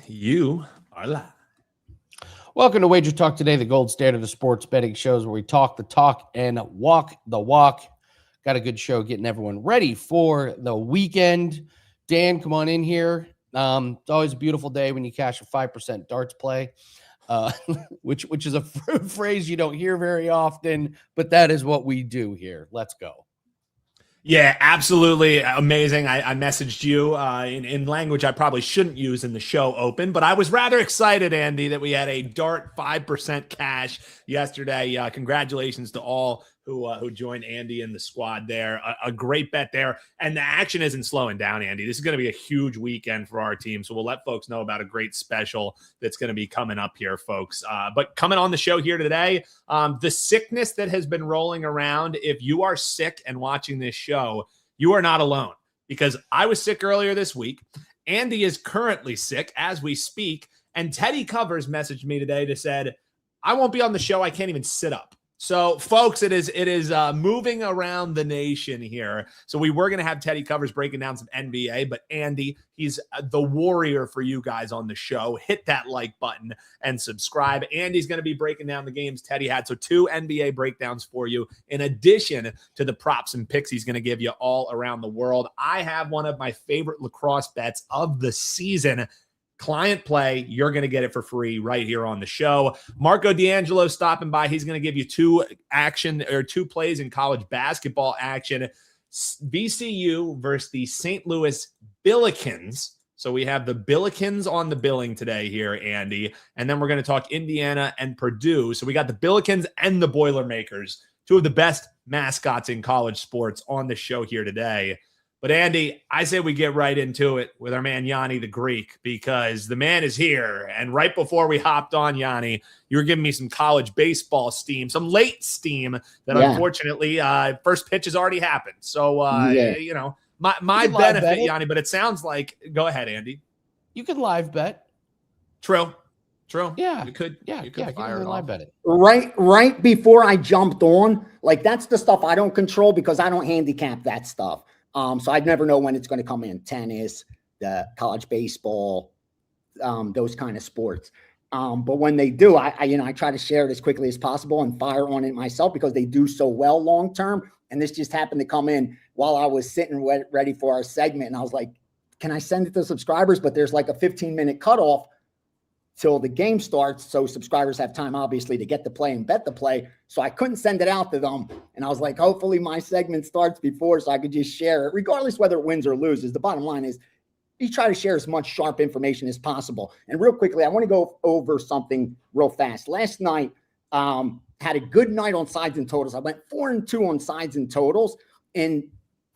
You are live. Welcome to WagerTalk Today, the gold standard of sports betting shows where we talk the talk and walk the walk. Got a good show getting everyone ready for the weekend. Dan, come on in here. It's always a beautiful day when you cash a 5% darts play, which is a phrase you don't hear very often, but that is what we do here. Let's go. Yeah, absolutely amazing. I messaged you in language I probably shouldn't use in the show open, but I was rather excited, Andy, that we had a dart 5% cash yesterday. Congratulations to all who joined Andy in the squad there. A great bet there. And the action isn't slowing down, Andy. This is going to be a huge weekend for our team. So we'll let folks know about a great special that's going to be coming up here, folks. But coming on the show here today, the sickness that has been rolling around, if you are sick and watching this show, you are not alone, because I was sick earlier this week. Andy is currently sick as we speak. And Teddy Covers messaged me today to said, I won't be on the show. I can't even sit up. So, folks, it is moving around the nation here. So we were going to have Teddy Covers breaking down some NBA, but Andy, he's the warrior for you guys on the show. Hit that like button and subscribe. Andy's going to be breaking down the games Teddy had. So 2 NBA breakdowns for you, in addition to the props and picks he's going to give you all around the world. I have one of my favorite lacrosse bets of the season. Client play, you're going to get it for free right here on the show. Marco D'Angelo stopping by. He's going to give you 2 plays in college basketball action. VCU versus the St. Louis Billikens. So we have the Billikens on the billing today here, Andy. And then we're going to talk Indiana and Purdue. So we got the Billikens and the Boilermakers, 2 of the best mascots in college sports, on the show here today. But, Andy, I say we get right into it with our man Gianni the Greek, because the man is here. And right before we hopped on, Gianni, you were giving me some college baseball steam, some late steam that unfortunately first pitch has already happened. So, you know, my benefit, Gianni, but it sounds like – go ahead, Andy. You could live bet. True. Yeah. You could fire it live off. bet it. Right before I jumped on, like, that's the stuff I don't control because I don't handicap that stuff. So I'd never know when it's going to come in. Tennis, the college baseball, those kind of sports. But when they do, I try to share it as quickly as possible and fire on it myself because they do so well long term. And this just happened to come in while I was sitting ready for our segment. And I was like, can I send it to subscribers? But there's like a 15-minute cutoff till the game starts. So subscribers have time, obviously, to get the play and bet the play. So I couldn't send it out to them. And I was like, hopefully my segment starts before so I could just share it, regardless whether it wins or loses. The bottom line is you try to share as much sharp information as possible. And real quickly, I want to go over something real fast. Last night, had a good night on sides and totals. I went 4-2 on sides and totals. And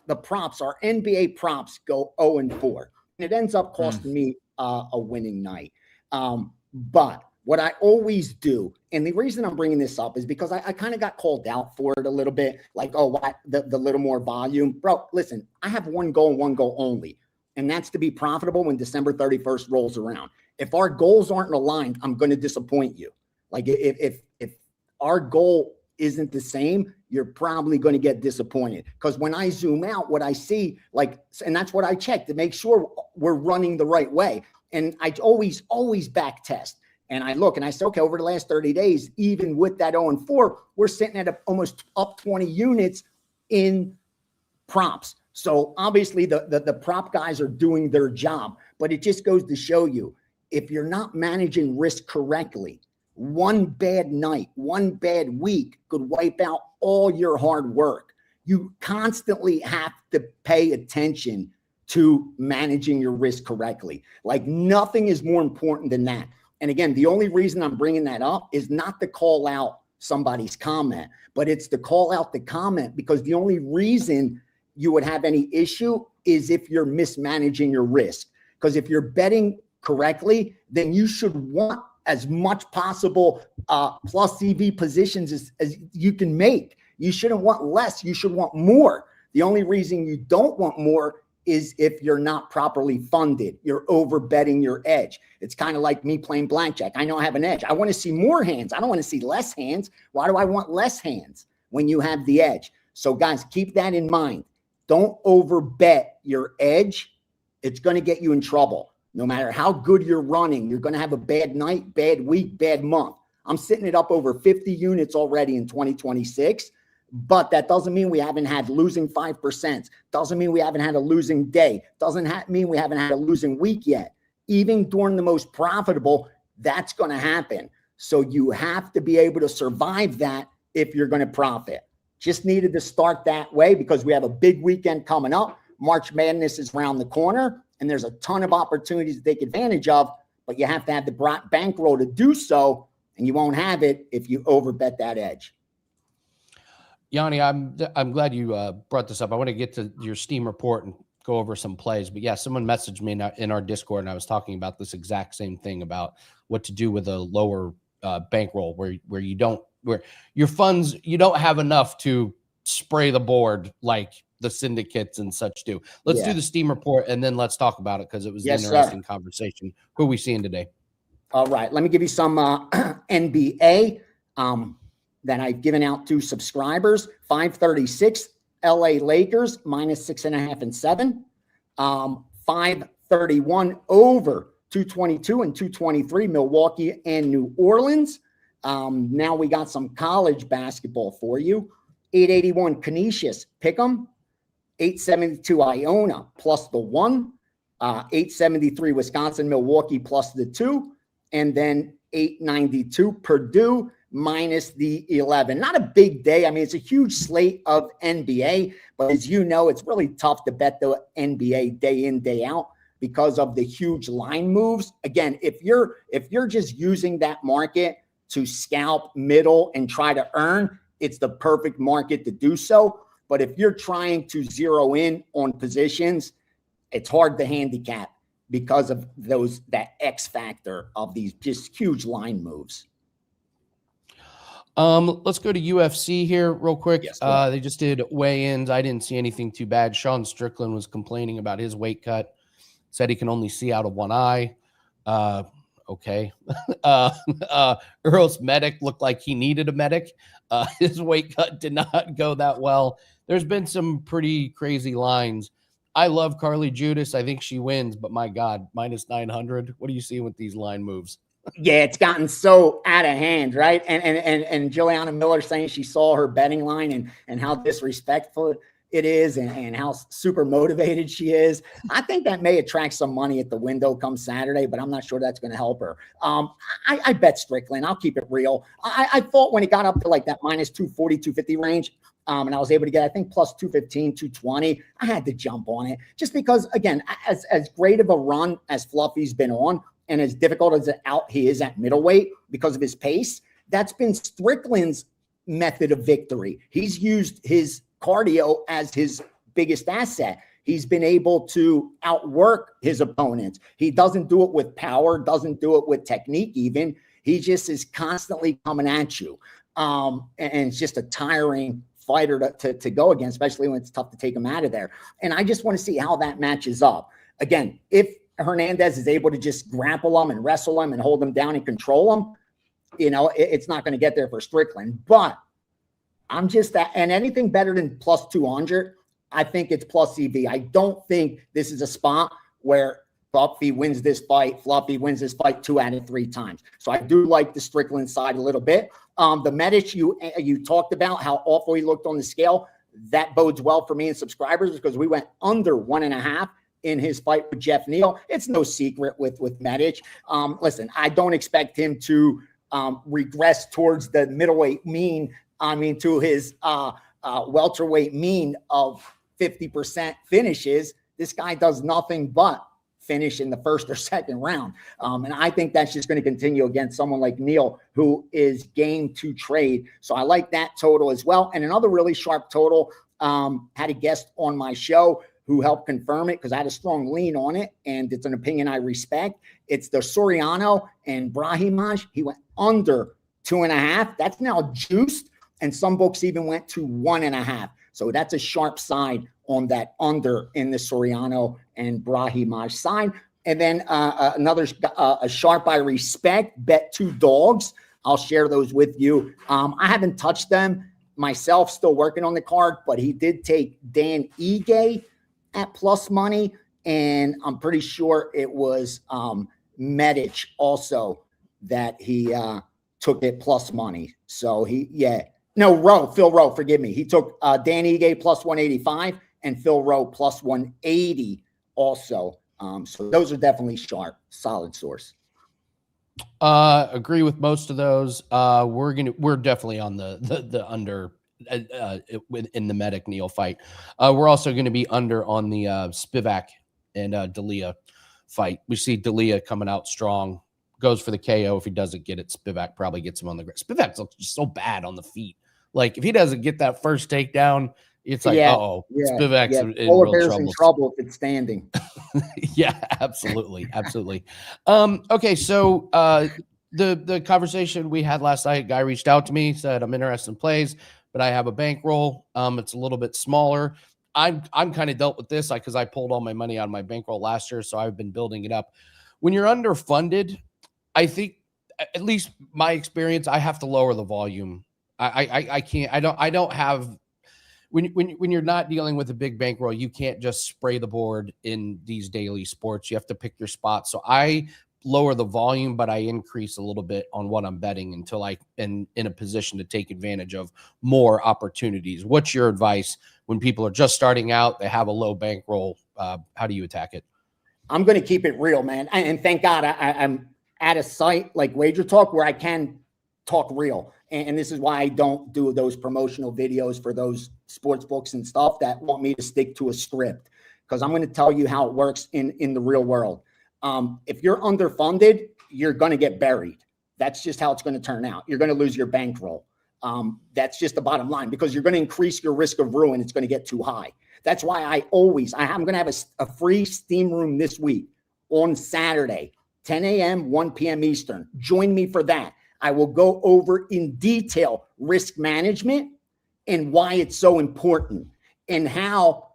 the props, our NBA props, go 0-4. And it ends up costing me a winning night. But what I always do, and the reason I'm bringing this up is because I kind of got called out for it a little bit, like, oh, what, the little more volume. Bro, listen, I have one goal and one goal only, and that's to be profitable when December 31st rolls around. If our goals aren't aligned, I'm going to disappoint you. Like, if our goal isn't the same, you're probably going to get disappointed. Because when I zoom out, what I see, like, and that's what I check to make sure we're running the right way. And I always back test. And I look and I say, okay, over the last 30 days, even with that 0-4, we're sitting at almost up 20 units in props. So obviously the prop guys are doing their job, but it just goes to show you, if you're not managing risk correctly, one bad night, one bad week could wipe out all your hard work. You constantly have to pay attention to managing your risk correctly. Like, nothing is more important than that. And again, the only reason I'm bringing that up is not to call out somebody's comment, but it's to call out the comment because the only reason you would have any issue is if you're mismanaging your risk. Because if you're betting correctly, then you should want as much possible plus EV positions as you can make. You shouldn't want less. You should want more. The only reason you don't want more is if you're not properly funded. You're over betting your edge. It's kind of like me playing blackjack. I know I have an edge. I want to see more hands. I don't want to see less hands. Why do I want less hands when you have the edge? So guys, keep that in mind. Don't over bet your edge. It's going to get you in trouble. No matter how good you're running, you're going to have a bad night, bad week, bad month. I'm sitting it up over 50 units already in 2026, but that doesn't mean we haven't had losing 5%. Doesn't mean we haven't had a losing day. Doesn't mean we haven't had a losing week yet. Even during the most profitable, that's going to happen. So you have to be able to survive that if you're going to profit. Just needed to start that way because we have a big weekend coming up. March Madness is around the corner, and there's a ton of opportunities to take advantage of, but you have to have the bankroll to do so, and you won't have it if you overbet that edge. Gianni, I'm glad you brought this up. I want to get to your Steam report and go over some plays. But yeah, someone messaged me in our Discord, and I was talking about this exact same thing about what to do with a lower bankroll where your funds, you don't have enough to spray the board like the syndicates and such do. Let's do the Steam report, and then let's talk about it because it was an interesting conversation. Who are we seeing today? All right, let me give you some NBA that I've given out to subscribers. 536, LA Lakers, -6.5 and 7. 531 over 222 and 223, Milwaukee and New Orleans. Now we got some college basketball for you. 881 Canisius, Pick'em. 872 Iona plus the 1. 873 Wisconsin, Milwaukee plus the 2. And then 892 Purdue minus the 11. Not a big day. I mean, it's a huge slate of NBA, but as you know, it's really tough to bet the NBA day in, day out because of the huge line moves. Again, if you're just using that market to scalp middle and try to earn, it's the perfect market to do so. But if you're trying to zero in on positions, it's hard to handicap because of that X factor of these just huge line moves. Let's go to UFC here real quick. Yes, they just did weigh-ins. I didn't see anything too bad. Sean Strickland was complaining about his weight cut, said he can only see out of one eye. Okay. Earl's medic looked like he needed a medic. His weight cut did not go that well. There's been some pretty crazy lines. I love Carly Judas. I think she wins, but my God, -900. What do you see with these line moves? Yeah, it's gotten so out of hand, right? And Juliana Miller saying she saw her betting line and how disrespectful it is and how super motivated she is. I think that may attract some money at the window come Saturday, but I'm not sure that's going to help her. I bet Strickland. I'll keep it real. I thought when it got up to like that -240, 250 range, and I was able to get, I think, +215, 220, I had to jump on it just because, again, as great of a run as Fluffy's been on and as difficult as he is at middleweight because of his pace, that's been Strickland's method of victory. He's used his cardio as his biggest asset. He's been able to outwork his opponents. He doesn't do it with power, doesn't do it with technique even. He just is constantly coming at you. And it's just a tiring fighter to go against, especially when it's tough to take him out of there. And I just want to see how that matches up. Again, if Hernandez is able to just grapple him and wrestle him and hold him down and control him, it's not going to get there for Strickland. But I'm just that, and anything better than +200, I think it's plus EV. I don't think this is a spot where Fluffy wins this fight 2 out of 3 times. So I do like the Strickland side a little bit. The Medic you talked about how awful he looked on the scale. That bodes well for me and subscribers because we went under 1.5 in his fight with Jeff Neal. It's no secret with Medic. Listen, I don't expect him to regress towards the middleweight mean. To his welterweight mean of 50% finishes. This guy does nothing but finish in the first or second round. And I think that's just going to continue against someone like Neal, who is game to trade. So I like that total as well. And another really sharp total, had a guest on my show who helped confirm it because I had a strong lean on it, and it's an opinion I respect. It's the Soriano and Brahimaj. He went under 2.5. That's now juiced. And some books even went to 1.5. So that's a sharp side on that under in the Soriano and Brahimaj side. And then another a sharp I respect, bet 2 dogs. I'll share those with you. I haven't touched them myself, still working on the card, but he did take Dan Ige at plus money and I'm pretty sure it was Medic also that he took it plus money. So Phil Rowe, forgive me. He took Danny Ige plus 185 and Phil Rowe plus 180 also. So those are definitely sharp, solid source. Agree with most of those. We're definitely on the under in the Medic Neal fight. We're also going to be under on the Spivak and D'Elia fight. We see D'Elia coming out strong, goes for the KO. If he doesn't get it, Spivak probably gets him on the ground. Spivak looks just so bad on the feet. Like if he doesn't get that first takedown, it's like, Spivak's in real trouble if it's standing. Yeah, absolutely. Okay, so the conversation we had last night, a guy reached out to me, said, I'm interested in plays, but I have a bankroll. It's a little bit smaller. I'm kind of dealt with this because I pulled all my money out of my bankroll last year, so I've been building it up. When you're underfunded, I think, at least my experience, I have to lower the volume. I can't. I don't have. When you're not dealing with a big bankroll, you can't just spray the board in these daily sports. You have to pick your spots. So I lower the volume, but I increase a little bit on what I'm betting until I am in a position to take advantage of more opportunities. What's your advice when people are just starting out, they have a low bankroll? How do you attack it? I'm going to keep it real, man. And thank God I'm at a site like WagerTalk where I can talk real. And this is why I don't do those promotional videos for those sports books and stuff that want me to stick to a script, because I'm going to tell you how it works in the real world. If you're underfunded, you're going to get buried. That's just how it's going to turn out. You're going to lose your bankroll. That's just the bottom line, because you're going to increase your risk of ruin. It's going to get too high. That's why I'm going to have a free Steam room this week on Saturday, 10 a.m., 1 p.m. Eastern. Join me for that. I will go over in detail risk management and why it's so important, and how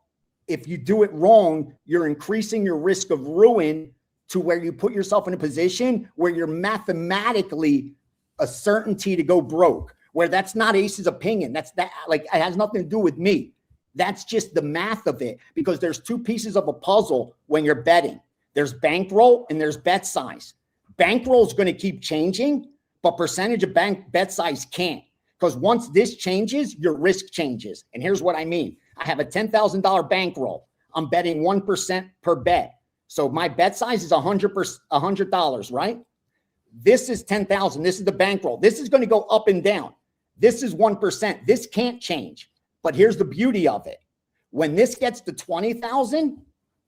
if you do it wrong, you're increasing your risk of ruin to where you put yourself in a position where you're mathematically a certainty to go broke, where that's not Ace's opinion. It has nothing to do with me. That's just the math of it, because there's two pieces of a puzzle when you're betting. There's bankroll and there's bet size. Bankroll is going to keep changing, but percentage of bet size can't, because once this changes, your risk changes. And here's what I mean. I have a $10,000 bankroll. I'm betting 1% per bet. So my bet size is $100, right? This is 10,000. This is the bankroll. This is going to go up and down. This is 1%. This can't change. But here's the beauty of it. When this gets to 20,000,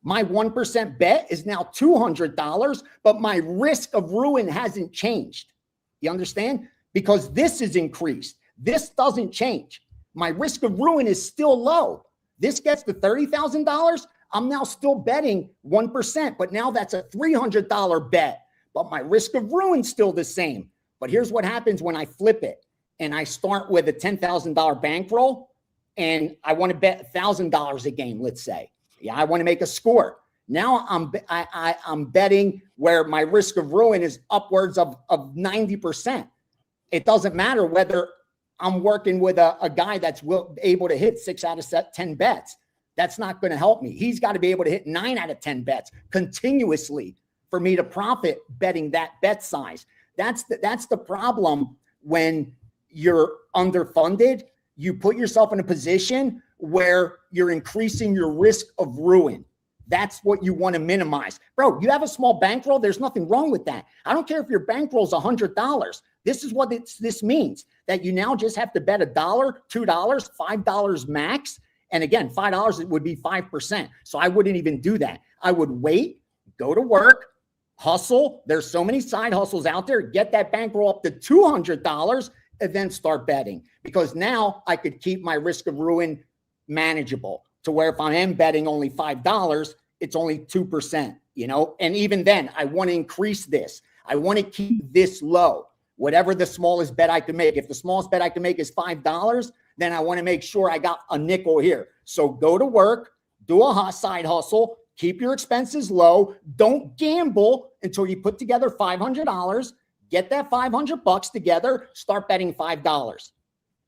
my 1% bet is now $200, but my risk of ruin hasn't changed. You understand? Because this is increased. This doesn't change. My risk of ruin is still low. This gets to $30,000. I'm now still betting 1%, but now that's a $300 bet. But my risk of ruin is still the same. But here's what happens when I flip it and I start with a $10,000 bankroll and I want to bet $1,000 a game, let's say. Yeah, I want to make a score. Now I'm betting where my risk of ruin is upwards of 90%. It doesn't matter whether I'm working with a guy that's able to hit 6 out of 10 bets. That's not going to help me. He's got to be able to hit 9 out of 10 bets continuously for me to profit betting that bet size. That's the problem when you're underfunded. You put yourself in a position where you're increasing your risk of ruin. That's what you want to minimize. Bro, you have a small bankroll. There's nothing wrong with that. I don't care if your bankroll is $100. This is what this means, that you now just have to bet $1, $2, $5 max. And again, $5, it would be 5%. So I wouldn't even do that. I would wait, go to work, hustle. There's so many side hustles out there. Get that bankroll up to $200 and then start betting, because now I could keep my risk of ruin manageable to where if I am betting only $5, it's only 2%, and even then I want to increase this. I want to keep this low, whatever the smallest bet I can make. If the smallest bet I can make is $5, then I want to make sure I got a nickel here. So go to work, do a side hustle, keep your expenses low. Don't gamble until you put together $500. Get that $500 together, start betting $5.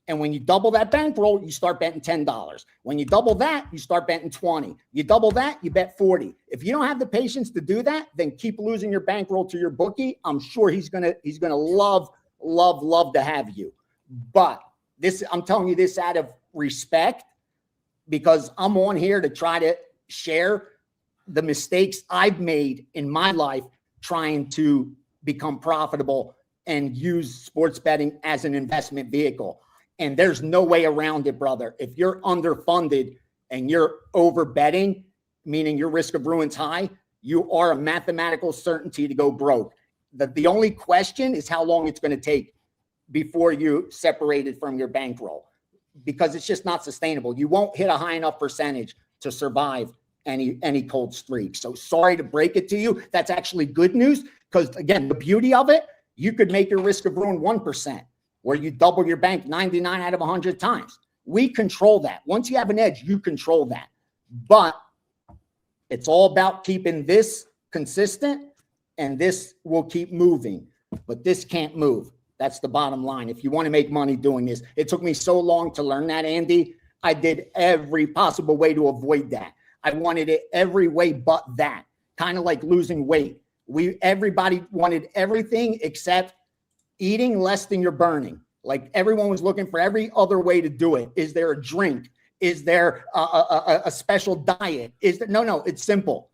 And when you double that bankroll, you start betting $10. When you double that, you start betting 20. You double that, you bet 40. If you don't have the patience to do that, then keep losing your bankroll to your bookie. I'm sure he's gonna love to have you. But this, I'm telling you this out of respect, because I'm on here to try to share the mistakes I've made in my life trying to become profitable and use sports betting as an investment vehicle. And there's no way around it, brother. If you're underfunded and you're over betting, meaning your risk of ruin's high, you are a mathematical certainty to go broke. The only question is how long it's going to take before you separate it from your bankroll, because it's just not sustainable. You won't hit a high enough percentage to survive any cold streak. So sorry to break it to you. That's actually good news, because again, the beauty of it, you could make your risk of ruin 1%, where you double your bank 99 out of 100 times. We control that. Once you have an edge, you control that. But it's all about keeping this consistent, and this will keep moving. But this can't move. That's the bottom line. If you want to make money doing this, it took me so long to learn that, Andy. I did every possible way to avoid that. I wanted it every way but that. Kind of like losing weight. Everybody wanted everything except eating less than you're burning. Like everyone was looking for every other way to do it. Is there a drink? Is there a special diet? Is there? No, it's simple.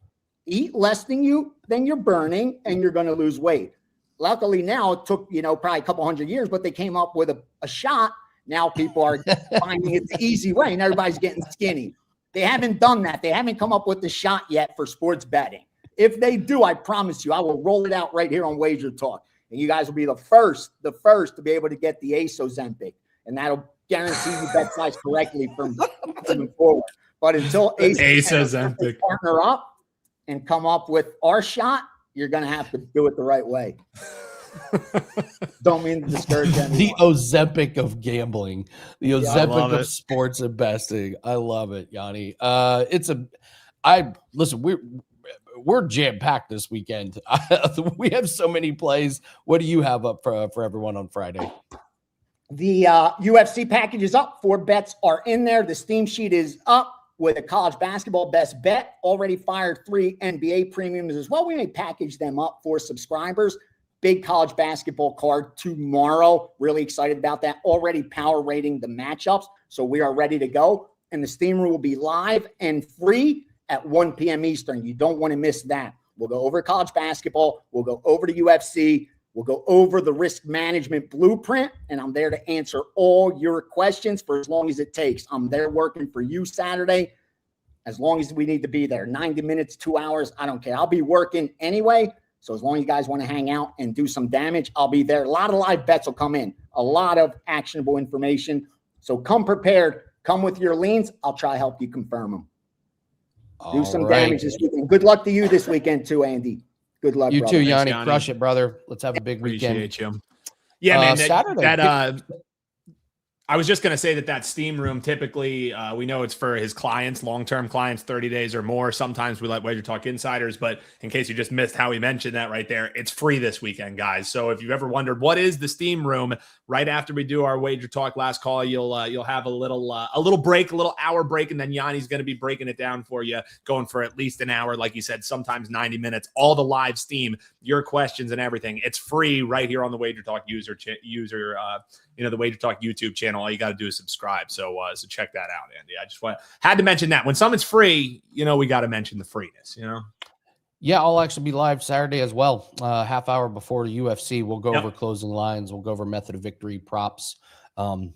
Eat less than you're burning, and you're going to lose weight. Luckily now it took, probably a couple hundred years, but they came up with a shot. Now people are finding it the easy way, and everybody's getting skinny. They haven't done that. They haven't come up with the shot yet for sports betting. If they do, I promise you, I will roll it out right here on Wager Talk. And you guys will be the first to be able to get the Ace Ozempic. And that'll guarantee you bet size correctly from moving forward. But until Ace Ozempic partner up and come up with our shot, you're going to have to do it the right way. Don't mean to discourage anyone. The Ozempic of gambling. The Ozempic of sports investing. I love it, Gianni. Listen, we're jam-packed this weekend. We have so many plays. What do you have up for everyone on Friday? The UFC package is up. 4 bets are in there. The Steam sheet is up with a college basketball best bet. Already fired 3 NBA premiums as well. We may package them up for subscribers. Big college basketball card tomorrow. Really excited about that. Already power rating the matchups. So we are ready to go. And the Steam room will be live and free at 1 p.m. Eastern. You don't want to miss that. We'll go over college basketball. We'll go over the UFC. We'll go over the risk management blueprint, and I'm there to answer all your questions for as long as it takes. I'm there working for you Saturday, as long as we need to be there. 90 minutes, 2 hours, I don't care. I'll be working anyway, so as long as you guys want to hang out and do some damage, I'll be there. A lot of live bets will come in, a lot of actionable information. So come prepared. Come with your leans. I'll try to help you confirm them. Do some damage this weekend. Good luck to you this weekend too, Andy. Good luck, you brother. too, Yanni. Crush it, brother. Let's have a big weekend. Appreciate you. Yeah, man. Saturday. I was just going to say that Steam room, typically, we know it's for his clients, long-term clients, 30 days or more. Sometimes we let Wager Talk insiders, but in case you just missed how he mentioned that right there, it's free this weekend, guys. So if you've ever wondered what is the Steam room, right after we do our Wager Talk last call, you'll have a little break, a little hour break, and then Yanni's going to be breaking it down for you, going for at least an hour, like you said, sometimes 90 minutes, all the live Steam, your questions and everything. It's free right here on the Wager Talk the Wager Talk YouTube channel. All you got to do is subscribe. So check that out, Andy. I just had to mention that when something's free, we got to mention the freeness, Yeah, I'll actually be live Saturday as well. Half hour before the UFC. We'll go over closing lines. We'll go over method of victory, props,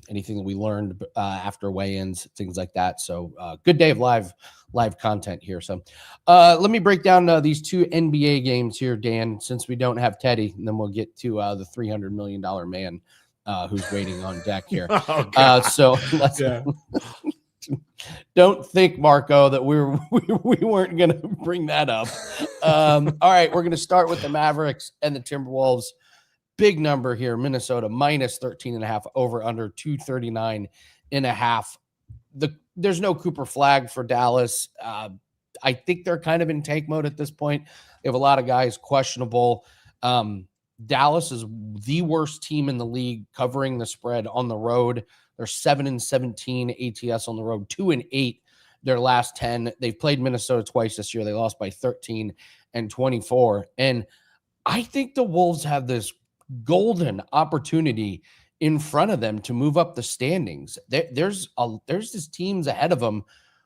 anything that we learned after weigh-ins, things like that. So good day of live content here. So let me break down these 2 NBA games here, Dan, since we don't have Teddy, and then we'll get to the $300 million man who's waiting on deck here. So let's don't think, Marco, that we weren't going to bring that up. All right, we're going to start with the Mavericks and the Timberwolves. Big number here, Minnesota minus 13.5, over under 239.5. There's no Cooper flag for Dallas. I think they're kind of in tank mode at this point. They have a lot of guys questionable. Dallas is the worst team in the league covering the spread on the road. They're 7-17 ATS on the road, 2-8 their last 10. They've played Minnesota twice this year. They lost by 13 and 24. And I think the Wolves have this golden opportunity in front of them to move up the standings. There's these teams ahead of them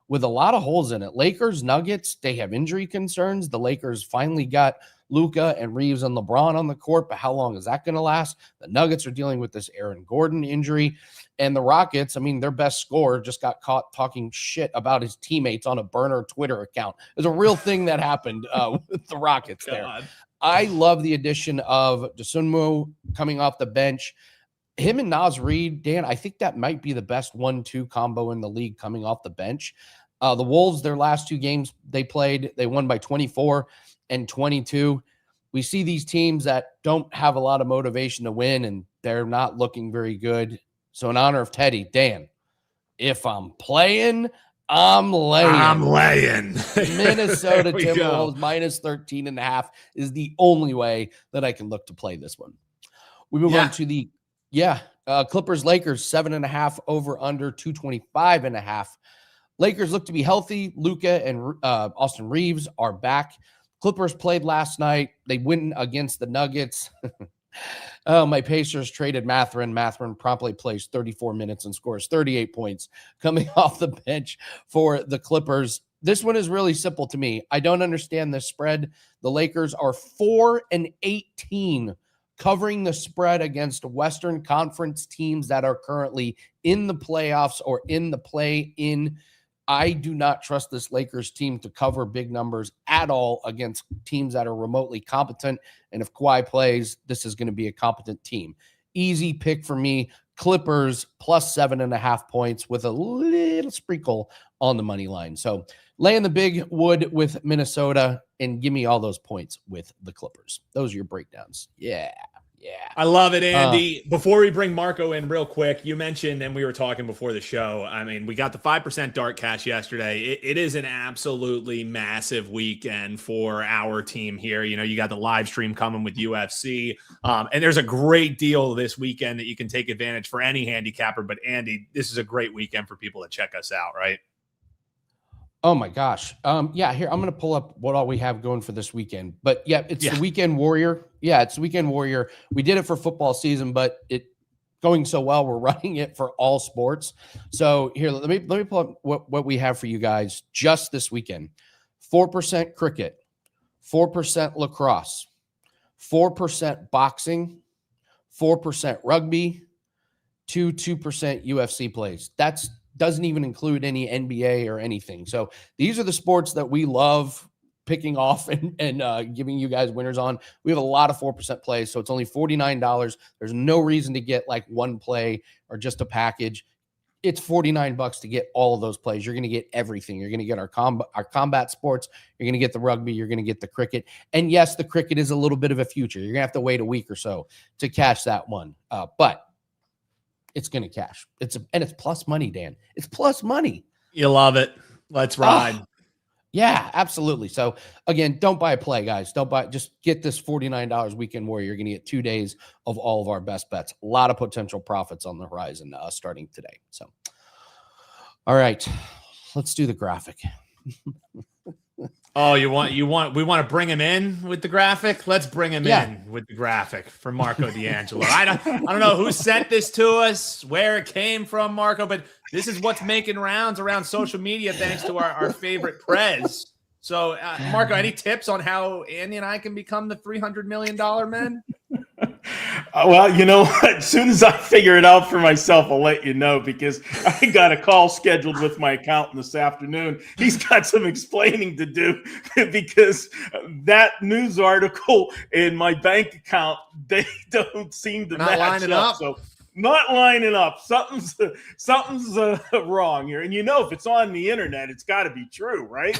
with a lot of holes in it. Lakers, Nuggets, they have injury concerns. The Lakers finally got Luka and Reeves and LeBron on the court, but how long is that going to last? The Nuggets are dealing with this Aaron Gordon injury. And the Rockets, I mean, their best scorer just got caught talking shit about his teammates on a burner Twitter account. There's a real thing that happened with the Rockets there. I love the addition of Dosunmu coming off the bench. Him and Naz Reid, Dan, I think that might be the best 1-2 combo in the league coming off the bench. The Wolves, their last 2 games they played, they won by 24 and 22. We see these teams that don't have a lot of motivation to win, and they're not looking very good. So in honor of Teddy, Dan, if I'm playing, I'm laying. Minnesota Timberwolves minus 13.5 is the only way that I can look to play this one. We move on to the Clippers, Lakers, 7.5 over under 225.5. Lakers look to be healthy. Luka and Austin Reeves are back. Clippers played last night. They win against the Nuggets. My Pacers traded Mathurin. Mathurin promptly plays 34 minutes and scores 38 points coming off the bench for the Clippers. This one is really simple to me. I don't understand the spread. The Lakers are 4-18 covering the spread against Western Conference teams that are currently in the playoffs or in the play-in. I do not trust this Lakers team to cover big numbers at all against teams that are remotely competent. And if Kawhi plays, this is going to be a competent team. Easy pick for me. Clippers plus 7.5 points with a little sprinkle on the money line. So laying the big wood with Minnesota and give me all those points with the Clippers. Those are your breakdowns. Yeah. I love it, Andy. Before we bring Marco in real quick, you mentioned, and we were talking before the show, I mean, we got the 5% dart cash yesterday. It is an absolutely massive weekend for our team here. You know, you got the live stream coming with UFC, and there's a great deal this weekend that you can take advantage for any handicapper. But Andy, this is a great weekend for people to check us out, right? Oh my gosh. Here, I'm going to pull up what all we have going for this weekend. But the Weekend Warrior. Yeah, it's the Weekend Warrior. We did it for football season, but it going so well, we're running it for all sports. So here, let me pull up what we have for you guys just this weekend. 4% cricket, 4% lacrosse, 4% boxing, 4% rugby, 2% UFC plays. That's doesn't even include any NBA or anything. So these are the sports that we love picking off and giving you guys winners on. We have a lot of 4% plays, so it's only $49. There's no reason to get like one play or just a package. It's $49 to get all of those plays. You're going to get everything. You're going to get our combat sports. You're going to get the rugby. You're going to get the cricket. And yes, the cricket is a little bit of a future. You're going to have to wait a week or so to catch that one. But it's going to cash. It's plus money, Dan. It's plus money. You love it. Let's ride. Yeah, absolutely. So again, don't buy a play, guys. Just get this $49 Weekend Warrior. You're going to get 2 days of all of our best bets. A lot of potential profits on the horizon starting today. So, all right, let's do the graphic. Oh, we want to bring him in with the graphic. Let's bring him in with the graphic from Marco D'Angelo. I don't know who sent this to us, where it came from, Marco, but this is what's making rounds around social media thanks to our favorite Prez. So, Marco, any tips on how Andy and I can become the $300 million men? Well, you know what? As soon as I figure it out for myself, I'll let you know, because I got a call scheduled with my accountant this afternoon. He's got some explaining to do because that news article in my bank account, they don't seem to match up. So not lining up. Something's wrong here. And you know, if it's on the internet, it's got to be true, right?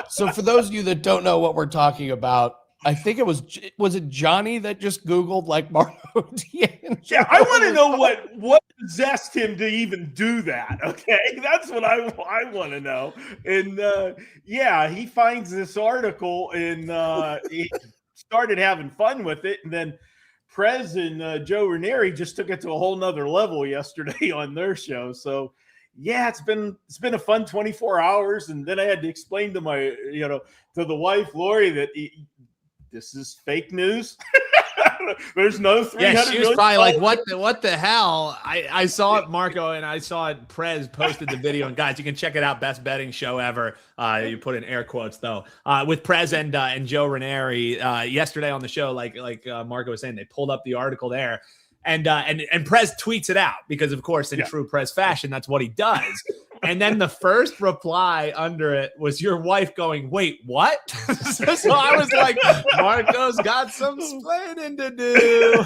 So for those of you that don't know what we're talking about, I think it was it Gianni that just Googled like Marco D'Angelo? Yeah, I want to know what possessed him to even do that. Okay, that's what I want to know. And he finds this article in started having fun with it. And then Prez and Joe Ranieri just took it to a whole nother level yesterday on their show. So yeah, it's been a fun 24 hours. And then I had to explain to my, to the wife, Lori, that this is fake news. There's no 300 Yeah, she was million probably like, what the hell? I saw it, Marco, and I saw it. Prez posted the video, and guys, you can check it out. Best betting show ever. You put in air quotes though, with Prez and Joe Ranieri yesterday on the show. Like Marco was saying, they pulled up the article there, and Prez tweets it out because, of course, in true Prez fashion, that's what he does. And then the first reply under it was your wife going, "Wait, what?" So I was like, Marco's got some explaining to do.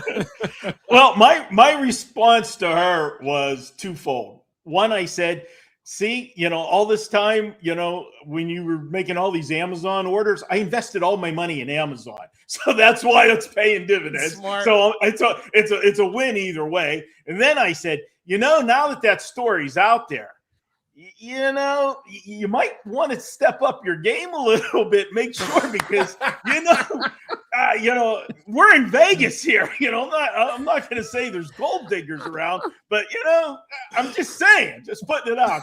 Well, my response to her was twofold. One, I said, see, all this time, when you were making all these Amazon orders, I invested all my money in Amazon. So that's why it's paying dividends. Smart. So it's a win either way. And then I said, now that story's out there, you might want to step up your game a little bit, make sure, because, we're in Vegas here. I'm not going to say there's gold diggers around, but, I'm just saying, just putting it out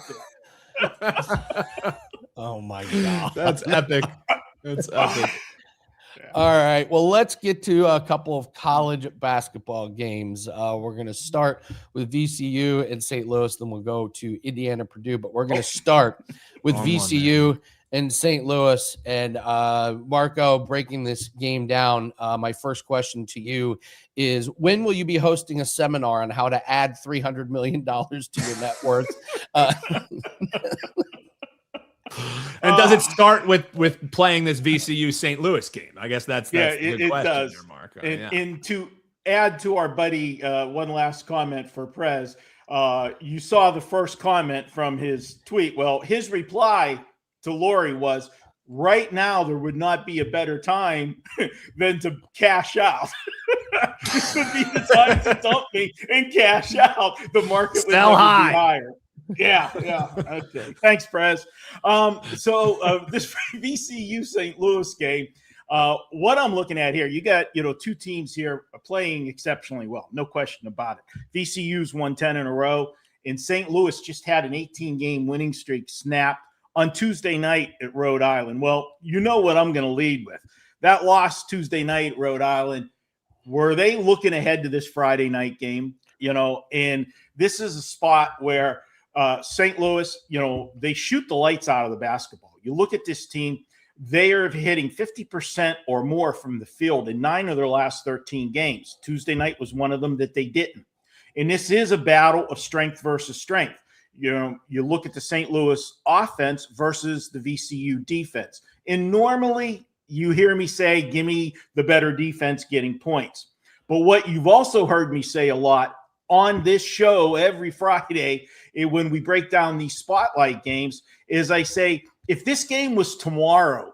there. Oh my God. That's epic. That's epic. All right. Well, let's get to a couple of college basketball games. We're going to start with VCU and St. Louis, then we'll go to Indiana, Purdue. But we're going to start with VCU and St. Louis. And Marco, breaking this game down, my first question to you is, when will you be hosting a seminar on how to add $300 million to your net worth? And does it start with playing this VCU St. Louis game? I guess that's the good question does. there, Marco. And to add to our buddy, one last comment for Prez. You saw the first comment from his tweet. Well, his reply to Lori was, right now there would not be a better time than to cash out. This would be the time to dump me and cash out. The market would never be higher. Yeah. Okay. Thanks, Prez. So this VCU St. Louis game, what I'm looking at here, you got, two teams here playing exceptionally well. No question about it. VCU's won 10 in a row, and St. Louis just had an 18-game winning streak snapped on Tuesday night at Rhode Island. Well, you know what I'm going to lead with. That loss Tuesday night at Rhode Island, were they looking ahead to this Friday night game? And this is a spot where St. Louis, they shoot the lights out of the basketball. You look at this team, they are hitting 50% or more from the field in 9 of their last 13 games. Tuesday night was one of them that they didn't. And this is a battle of strength versus strength. You look at the St. Louis offense versus the VCU defense. And normally you hear me say, give me the better defense getting points. But what you've also heard me say a lot on this show every Friday when we break down these spotlight games is I say, if this game was tomorrow,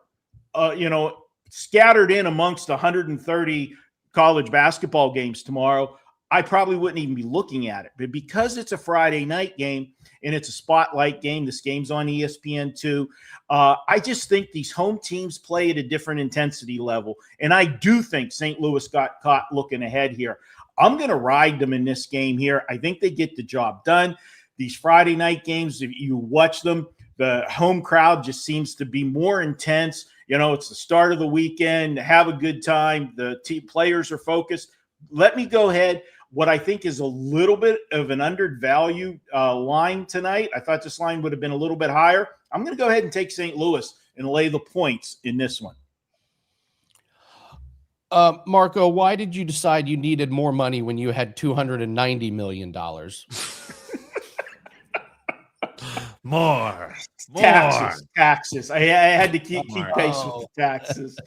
scattered in amongst 130 college basketball games tomorrow, I probably wouldn't even be looking at it. But because it's a Friday night game and it's a spotlight game, this game's on ESPN2, I just think these home teams play at a different intensity level. And I do think St. Louis got caught looking ahead here. I'm going to ride them in this game here. I think they get the job done. These Friday night games, if you watch them, the home crowd just seems to be more intense. It's the start of the weekend. Have a good time. The team players are focused. Let me go ahead. What I think is a little bit of an undervalued line tonight. I thought this line would have been a little bit higher. I'm going to go ahead and take St. Louis and lay the points in this one. Marco, why did you decide you needed more money when you had $290 million? More. Taxes. I had to keep pace with the taxes.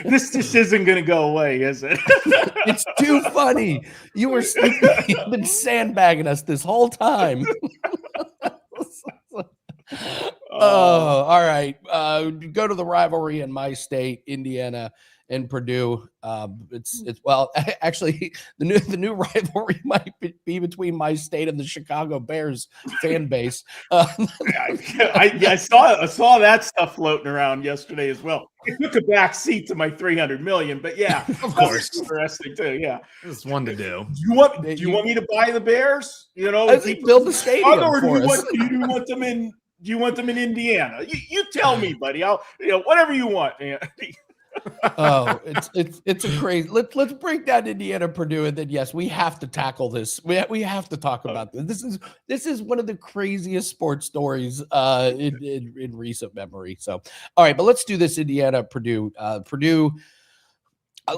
This just isn't going to go away, is it? It's too funny. You've been sandbagging us this whole time. all right. Go to the rivalry in my state, Indiana and Purdue. It's well, actually, the new rivalry might be between my state and the Chicago Bears fan base. I saw that stuff floating around yesterday as well. It took a back seat to my 300 million, but yeah, Of course. that's interesting too. Yeah, It's one to do. do you want me to buy the Bears? You know, I think build the stadium or do for you us. want, do you want them in? Do you want them in Indiana? You tell me, buddy. I'll whatever you want. Man. Oh, it's a crazy. Let's break down Indiana Purdue, and then yes, we have to tackle this. We have to talk about this. This is one of the craziest sports stories in recent memory. So, all right, but let's do this. Indiana Purdue. Purdue.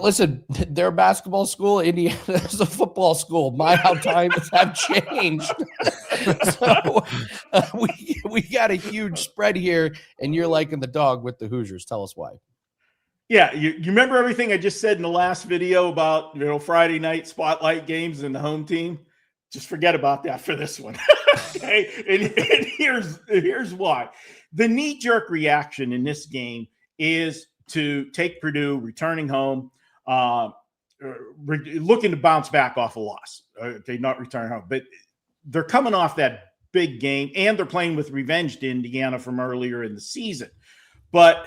Listen, they're a basketball school. Indiana is a football school. My how times have changed. So we got a huge spread here, and you're liking the dog with the Hoosiers. Tell us why. Yeah, you remember everything I just said in the last video about Friday night spotlight games and the home team? Just forget about that for this one. Okay, and here's why. The knee-jerk reaction in this game is to take Purdue returning home, looking to bounce back off a loss. Okay, not return home, but they're coming off that big game, and they're playing with revenge to Indiana from earlier in the season. But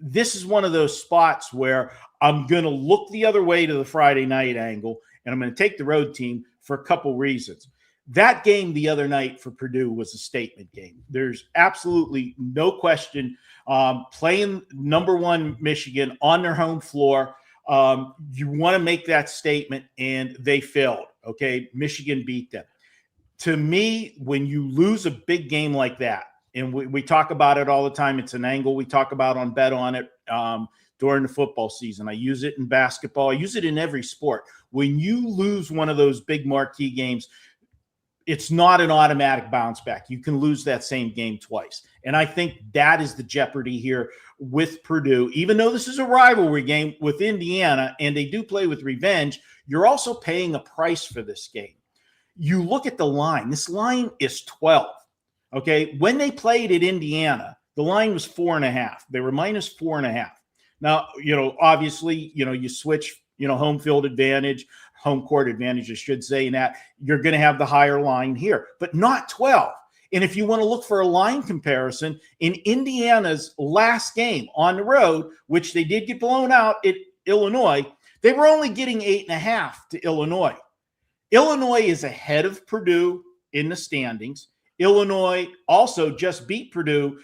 this is one of those spots where I'm going to look the other way to the Friday night angle, and I'm going to take the road team for a couple reasons. That game the other night for Purdue was a statement game. There's absolutely no question. Playing number one Michigan on their home floor, you want to make that statement, and they failed. Okay, Michigan beat them. To me, when you lose a big game like that, and we talk about it all the time. It's an angle we talk about on Bet On It during the football season. I use it in basketball. I use it in every sport. When you lose one of those big marquee games, it's not an automatic bounce back. You can lose that same game twice. And I think that is the jeopardy here with Purdue. Even though this is a rivalry game with Indiana and they do play with revenge, you're also paying a price for this game. You look at the line. This line is 12. Okay, when they played at Indiana, the line was 4.5. They were minus 4.5. Now, obviously, you switch, home field advantage, home court advantage, I should say, and that you're going to have the higher line here, but not 12. And if you want to look for a line comparison, in Indiana's last game on the road, which they did get blown out at Illinois, they were only getting 8.5 to Illinois. Illinois is ahead of Purdue in the standings. Illinois also just beat Purdue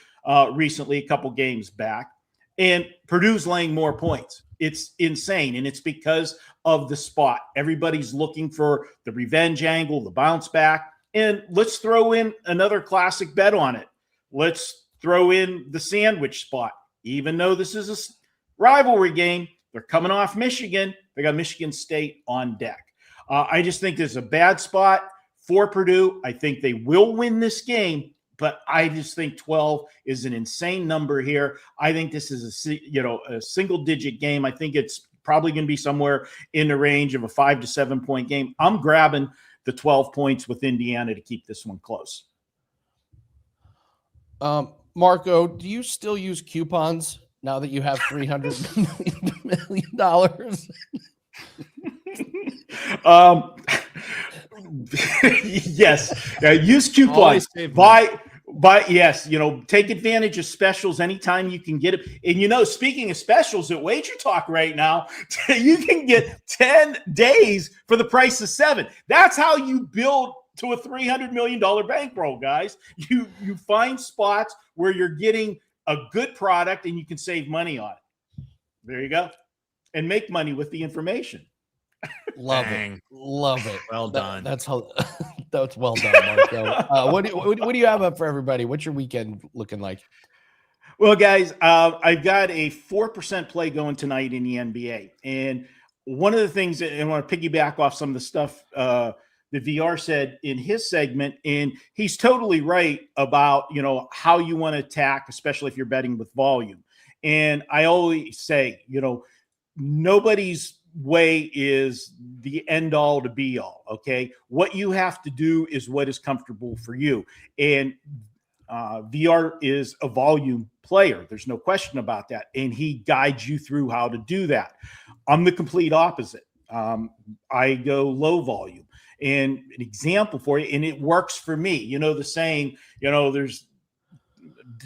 recently, a couple games back, and Purdue's laying more points. It's insane, and it's because of the spot. Everybody's looking for the revenge angle, the bounce back, and let's throw in another classic bet on it. Let's throw in the sandwich spot. Even though this is a rivalry game, they're coming off Michigan. They got Michigan State on deck. I just think there's a bad spot for Purdue. I think they will win this game, but I just think 12 is an insane number here. I think this is a single-digit game. I think it's probably going to be somewhere in the range of a 5 to 7 point game. I'm grabbing the 12 points with Indiana to keep this one close. Marco, do you still use coupons now that you have $300 million? Yes. Use coupons. Yes, take advantage of specials anytime you can get it. And speaking of specials at WagerTalk right now, you can get 10 days for the price of 7. That's how you build to a $300 million bankroll, guys. You find spots where you're getting a good product and you can save money on it. There you go. And make money with the information. Love it. Well done. That's well done, Marco. What do you have up for everybody? What's your weekend looking like? Well, guys, I've got a 4% play going tonight in the NBA. And one of the things that I want to piggyback off some of the stuff that VR said in his segment, and he's totally right about, how you want to attack, especially if you're betting with volume. And I always say, nobody's way is the end all to be all. Okay. What you have to do is what is comfortable for you. And VR is a volume player. There's no question about that. And he guides you through how to do that. I'm the complete opposite. I go low volume. And an example for you, and it works for me. You know, the saying, you know, there's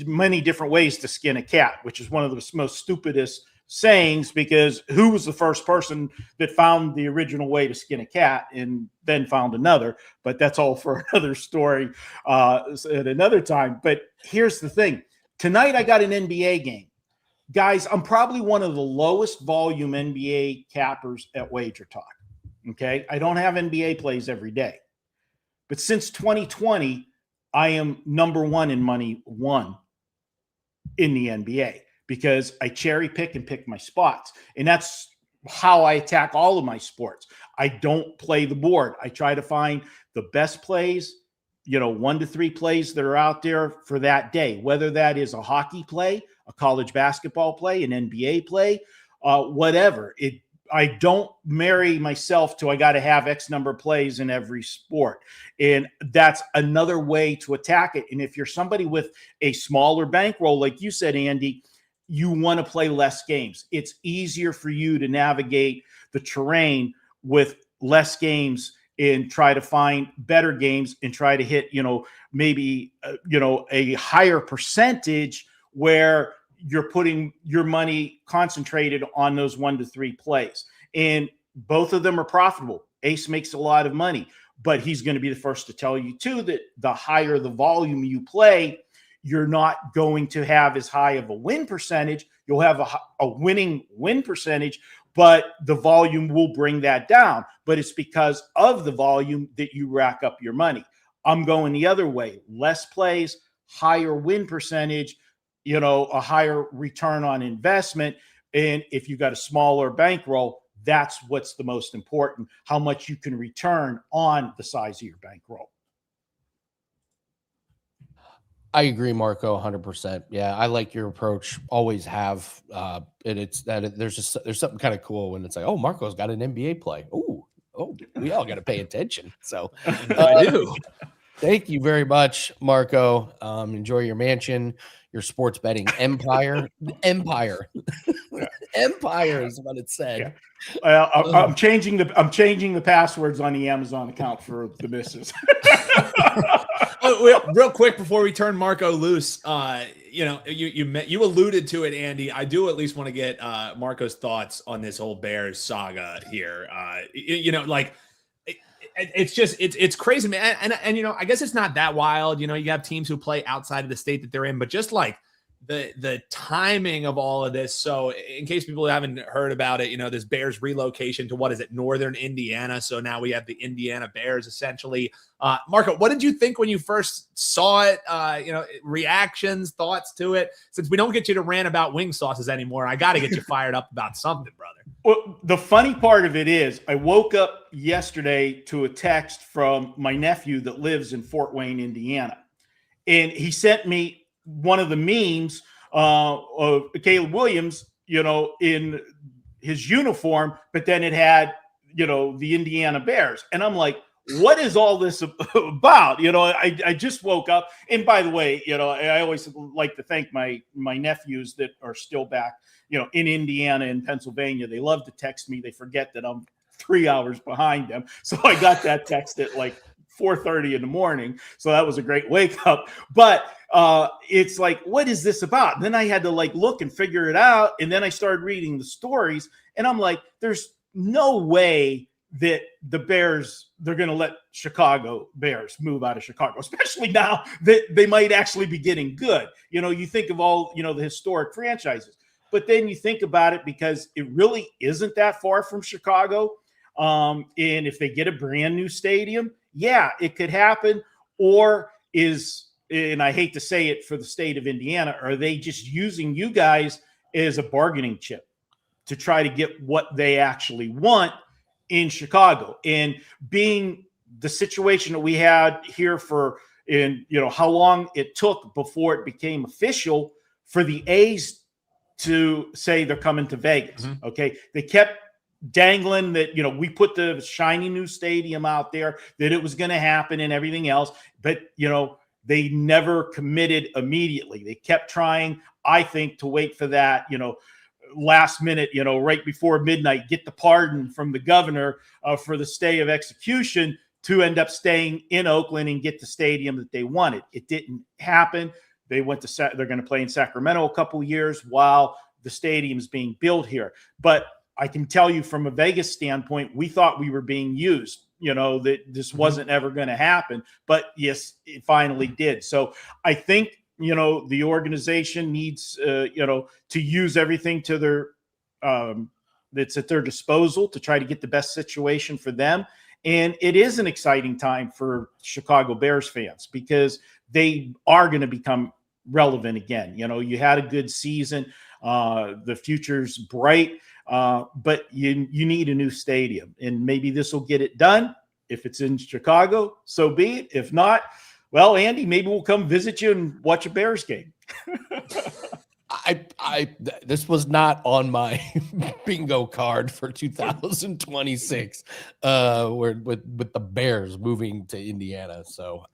many different ways to skin a cat, which is one of the most stupidest sayings, because who was the first person that found the original way to skin a cat and then found another? But that's all for another story at another time. But here's the thing. Tonight I got an NBA game. Guys, I'm probably one of the lowest volume NBA cappers at WagerTalk. Okay. I don't have NBA plays every day. But since 2020, I am number one in money one in the NBA, because I cherry pick and pick my spots. And that's how I attack all of my sports. I don't play the board. I try to find the best plays, you know, 1 to 3 plays that are out there for that day, whether that is a hockey play, a college basketball play, an NBA play, whatever. I don't marry myself to I got to have X number of plays in every sport. And that's another way to attack it. And if you're somebody with a smaller bankroll, like you said, Andy, you want to play less games. It's easier for you to navigate the terrain with less games and try to find better games and try to hit, you know, maybe, you know, a higher percentage where you're putting your money concentrated on those 1 to 3 plays. And both of them are profitable. Ace makes a lot of money, but he's going to be the first to tell you too that the higher the volume you play, you're not going to have as high of a win percentage. You'll have a winning win percentage, but the volume will bring that down. But it's because of the volume that you rack up your money. I'm going the other way. Less plays, higher win percentage, you know, a higher return on investment. And if you got a smaller bankroll, that's what's the most important, how much you can return on the size of your bankroll. I agree, Marco, 100%. Yeah, I like your approach. Always have. And it's that there's something kind of cool when it's like, oh, Marco's got an NBA play. Oh, we all got to pay attention. So I do. Thank you very much, Marco. Enjoy your mansion, your sports betting empire. Empire. Empire is what it said. Yeah. I'm changing the passwords on the Amazon account for the missus. Real quick before we turn Marco loose, you know, you alluded to it, Andy. I do at least want to get Marco's thoughts on this whole Bears saga here. You know, like it's crazy, man. And you know, I guess it's not that wild. You know, you have teams who play outside of the state that they're in, but just like the timing of all of this. So in case people haven't heard about it, you know, this Bears relocation to, what is it, northern Indiana. So now we have the Indiana Bears essentially. Marco, what did you think when you first saw it? You know, reactions, thoughts to it? Since we don't get you to rant about wing sauces anymore, I got to get you fired up about something, brother. Well, the funny part of it is I woke up yesterday to a text from my nephew that lives in Fort Wayne, Indiana. And he sent me one of the memes of Caleb Williams, you know, in his uniform, but then it had, you know, the Indiana Bears. And I'm like, what is all this about? You know, I just woke up. And by the way, you know, I always like to thank my nephews that are still back, you know, in Indiana and Pennsylvania. They love to text me. They forget that I'm 3 hours behind them. So I got that text at like 4:30 in the morning. So that was a great wake up. But it's like, what is this about? And then I had to like look and figure it out. And then I started reading the stories and I'm like, there's no way that the Bears, they're going to let Chicago Bears move out of Chicago, especially now that they might actually be getting good. You know, you think of all, you know, the historic franchises, but then you think about it because it really isn't that far from Chicago. And if they get a brand new stadium, yeah, it could happen. Or is, and I hate to say it for the state of Indiana, are they just using you guys as a bargaining chip to try to get what they actually want in Chicago? And being the situation that we had here you know, how long it took before it became official for the A's to say they're coming to Vegas. Mm-hmm. Okay. They kept dangling that, you know, we put the shiny new stadium out there, that it was going to happen and everything else. But, you know, they never committed immediately. They kept trying, I think, to wait for that, last minute, right before midnight, get the pardon from the governor for the stay of execution to end up staying in Oakland and get the stadium that they wanted. It didn't happen. They went to they're going to play in Sacramento a couple of years while the stadium's being built here. But I can tell you from a Vegas standpoint, we thought we were being used, that this wasn't ever going to happen. But yes, it finally did. So I think, the organization needs, to use everything to their that's at their disposal to try to get the best situation for them. And it is an exciting time for Chicago Bears fans because they are going to become relevant again. You had a good season. The future's bright, but you need a new stadium. And maybe this will get it done. If it's in Chicago, so be it. If not, well, Andy, maybe we'll come visit you and watch a Bears game. This was not on my bingo card for 2026, with the Bears moving to Indiana. So,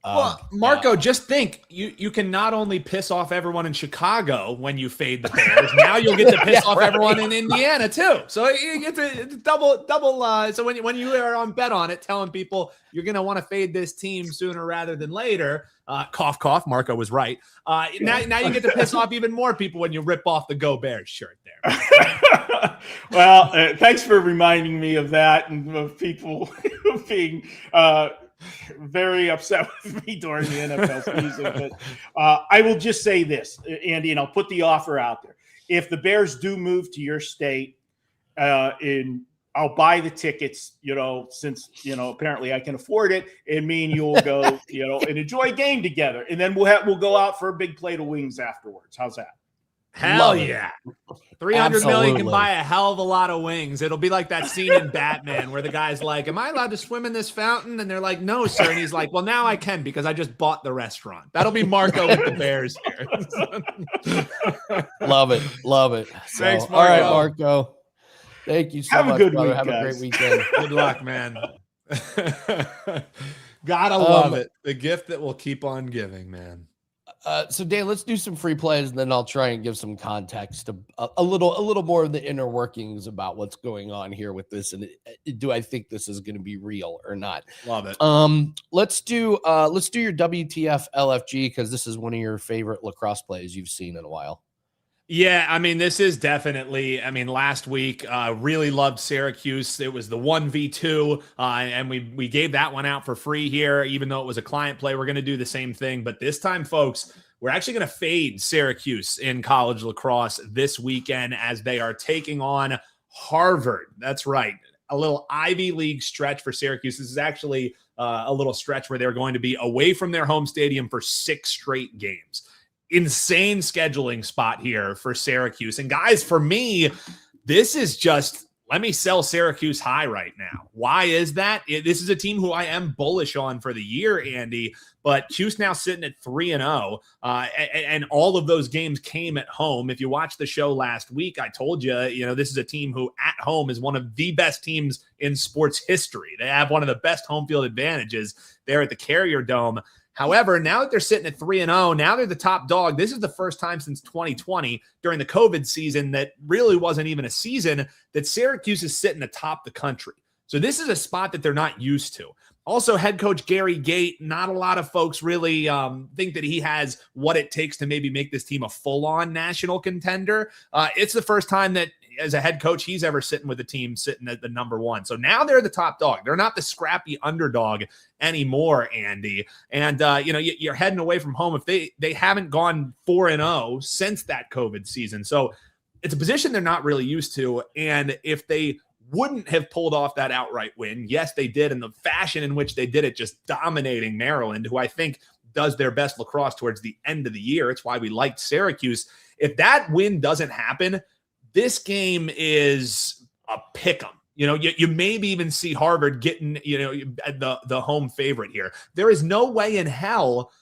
Marco, just think you can not only piss off everyone in Chicago when you fade the Bears, now you'll get to piss off everyone in Indiana too. So you get to double. So when you are on bet on it, telling people you're going to want to fade this team sooner rather than later. Cough, cough. Marco was right. Now you get to piss off even more people when you rip off the Go Bears shirt there. Well, thanks for reminding me of that and of people being very upset with me during the NFL season. But I will just say this, Andy, and I'll put the offer out there. If the Bears do move to your state, I'll buy the tickets, since, apparently I can afford it, and me and you will go, and enjoy a game together. And then we'll go out for a big plate of wings afterwards. How's that? Hell yeah. 300 million can buy a hell of a lot of wings. It'll be like that scene in Batman where the guy's like, am I allowed to swim in this fountain? And they're like, no, sir. And he's like, well, now I can because I just bought the restaurant. That'll be Marco with the Bears here. Love it. So, Thanks, Marco. All right, Marco. Thank you so much, good brother. week, Have guys. a great weekend. Good luck, man. Gotta love it. The gift that will keep on giving, man. So Dan, let's do some free plays, and then I'll try and give some context to a little more of the inner workings about what's going on here with this, and do I think this is going to be real or not? Love it. Let's do your WTF LFG because this is one of your favorite lacrosse plays you've seen in a while. Yeah, I mean, this is definitely, last week, really loved Syracuse. It was the 1v2, and we gave that one out for free here, even though it was a client play. We're going to do the same thing. But this time, folks, we're actually going to fade Syracuse in college lacrosse this weekend as they are taking on Harvard. That's right. A little Ivy League stretch for Syracuse. This is actually a little stretch where they're going to be away from their home stadium for 6 straight games. Insane scheduling spot here for Syracuse. And guys, for me, this is just, let me sell Syracuse high right now. Why is that? This is a team who I am bullish on for the year, Andy, but Cuse now sitting at 3-0, and all of those games came at home. If you watched the show last week, I told you, this is a team who at home is one of the best teams in sports history. They have one of the best home field advantages there at the Carrier Dome. However, now that they're sitting at 3-0, now they're the top dog. This is the first time since 2020 during the COVID season that really wasn't even a season that Syracuse is sitting atop the country. So this is a spot that they're not used to. Also, head coach Gary Gate, not a lot of folks really think that he has what it takes to maybe make this team a full-on national contender. It's the first time that as a head coach, he's ever sitting with a team sitting at the number 1. So now they're the top dog. They're not the scrappy underdog anymore, Andy. And, you're heading away from home if they haven't gone 4-0 since that COVID season. So it's a position they're not really used to. And if they wouldn't have pulled off that outright win, yes, they did. And the fashion in which they did it, just dominating Maryland, who I think does their best lacrosse towards the end of the year. It's why we liked Syracuse. If that win doesn't happen, this game is a pick 'em. You maybe even see Harvard getting, the home favorite here. There is no way in hell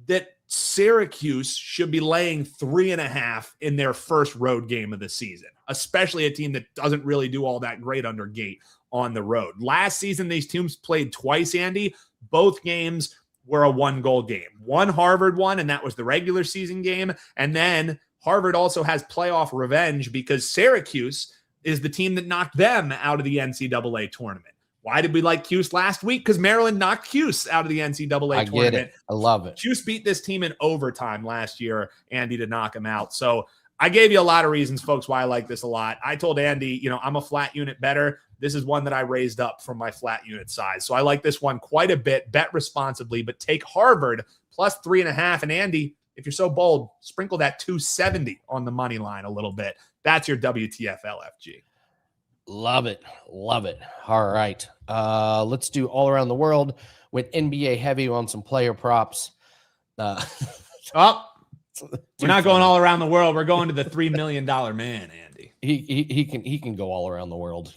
that Syracuse should be laying 3.5 in their first road game of the season, especially a team that doesn't really do all that great under Gate on the road. Last season, these teams played twice, Andy. Both games were a 1-goal game. One Harvard won, and that was the regular season game. And then Harvard also has playoff revenge because Syracuse is the team that knocked them out of the NCAA tournament. Why did we like Cuse last week? Because Maryland knocked Cuse out of the NCAA tournament. Get it. I love it. Cuse beat this team in overtime last year, Andy, to knock him out. So I gave you a lot of reasons, folks, why I like this a lot. I told Andy, I'm a flat unit bettor. This is one that I raised up from my flat unit size. So I like this one quite a bit. Bet responsibly, but take Harvard plus 3.5. And Andy, if you're so bold, sprinkle that 270 on the money line a little bit. That's your WTF LFG. Love it. Love it. All right. Let's do all around the world with NBA heavy on some player props. We're not going all around the world. We're going to the $3 million man, Andy. He can go all around the world.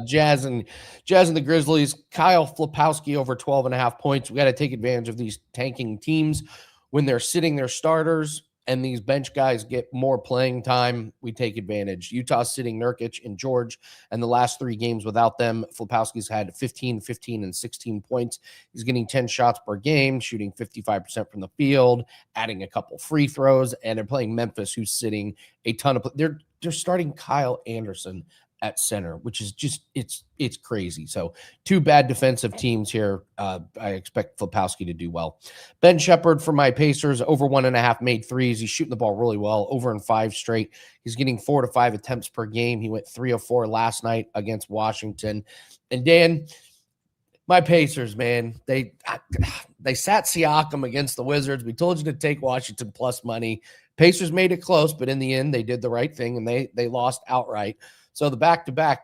Jazz and the Grizzlies. Kyle Flipowski over 12.5 points. We got to take advantage of these tanking teams when they're sitting their starters and these bench guys get more playing time. We take advantage. Utah's sitting Nurkic and George, and the last 3 games without them, Flipowski's had 15, 15, and 16 points. He's getting 10 shots per game, shooting 55% from the field, adding a couple free throws, and they're playing Memphis, who's sitting a ton of. They're starting Kyle Anderson at center, which is just it's crazy. So 2 bad defensive teams here. I expect Flipowski to do well. Ben Shepherd for my Pacers, over 1.5 made threes. He's shooting the ball really well, over in 5 straight. He's getting 4 to 5 attempts per game. He went 3 of 4 last night against Washington. And Dan, my Pacers, man, they sat Siakam against the Wizards. We told you to take Washington plus money. Pacers made it close, but in the end, they did the right thing and they lost outright. So the back-to-back,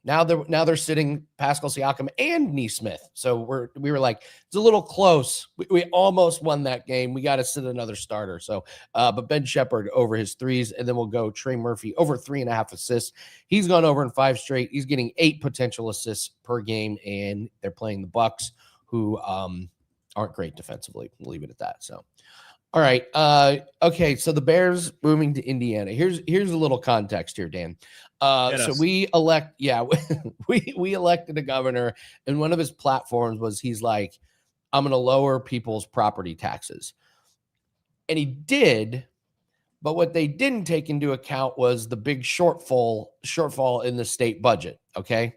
now they're sitting Pascal Siakam and Nesmith. So we were like, it's a little close. We almost won that game. We got to sit another starter. So, but Ben Shepherd over his threes, and then we'll go Trey Murphy over 3.5 assists. He's gone over in 5 straight. He's getting 8 potential assists per game, and they're playing the Bucks, who aren't great defensively. We'll leave it at that. So. All right. Okay. So the Bears moving to Indiana. Here's a little context here, Dan. So we elected a governor, and one of his platforms was he's like, I'm going to lower people's property taxes. And he did, but what they didn't take into account was the big shortfall in the state budget. Okay.